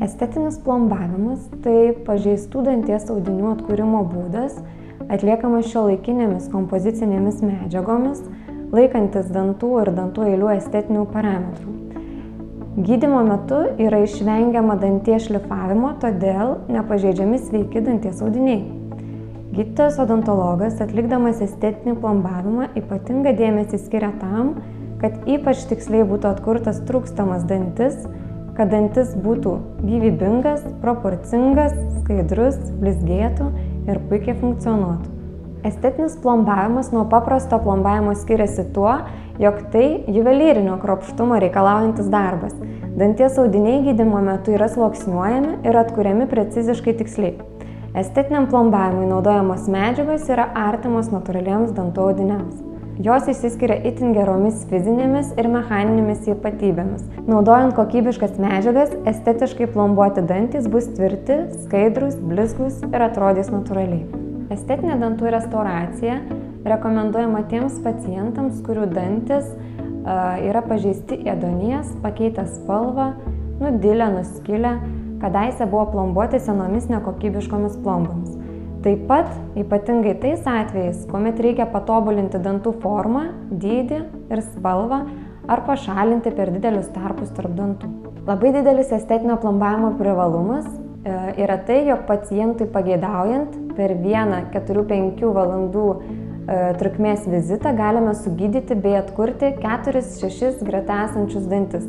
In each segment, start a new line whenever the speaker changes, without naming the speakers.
Estetinis plombavimas – tai pažeistų danties audinių atkūrimo būdas, atliekamas šiuolaikinėmis kompozicinėmis medžiagomis, laikantis dantų ir dantų eilių estetinių parametrų. Gydymo metu yra išvengiama danties šlifavimo, todėl nepažeidžiami sveiki danties audiniai. Gydytojas odontologas, atlikdamas estetinį plombavimą, ypatingą dėmesį skiria tam, kad ypač tiksliai būtų atkurtas trūkstamas dantis, kad dantis būtų gyvybingas, proporcingas, skaidrus, blizgėtų ir puikiai funkcionuotų. Estetinis plombavimas nuo paprasto plombavimo skiriasi tuo, jog tai juvelyrinio kruopštumo reikalaujantis darbas. Danties audiniai gydymo metu yra sluoksniuojami ir atkuriami preciziškai tiksliai. Estetiniam plombavimui naudojamos medžiagos yra artimos natūraliems dantų audiniams. Jos išsiskiria itin geromis fizinėmis ir mechaninėmis ypatybėmis. Naudojant kokybiškas medžiagas, estetiškai plombuoti dantys bus tvirti, skaidrūs, blizgūs ir atrodys natūraliai. Estetinė dantų restauracija rekomenduojama tiems pacientams, kurių dantis yra pažeisti ėduonies, pakeitę spalvą, nudilę, nuskilę, kadaise buvo plombuoti senomis nekokybiškomis plombomis. Taip pat, ypatingai tais atvejais, kuomet reikia patobulinti dantų formą, dydį ir spalvą ar pašalinti per didelius tarpus tarp dantų. Labai didelis estetinio plombavimo privalumas yra tai, jog pacientui pageidaujant per vieną 4-5 valandų trukmės vizitą galime sugydyti bei atkurti 4-6 greta esančius dantis.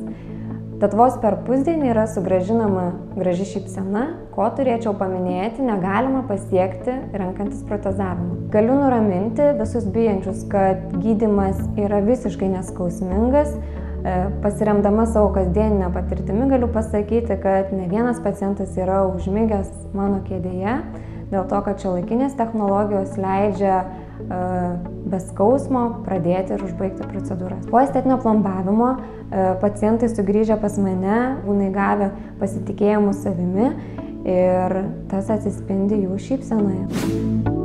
Tad vos per pusdienį yra sugrąžinama graži šypsena, ko turėčiau paminėti, negalima pasiekti renkantis protezavimą. Galiu nuraminti visus bijančius, kad gydymas yra visiškai neskausmingas. Pasiremdama savo kasdieninę patirtimi galiu pasakyti, kad ne vienas pacientas yra užmigęs mano kėdėje, dėl to, kad šiuolaikinės technologijos leidžia be skausmo pradėti ir užbaigti procedūras. Po estetinio plombavimo pacientai sugrįžę pas mane būna įgavę pasitikėjimų savimi ir tas atsispindi jų šypsenoje.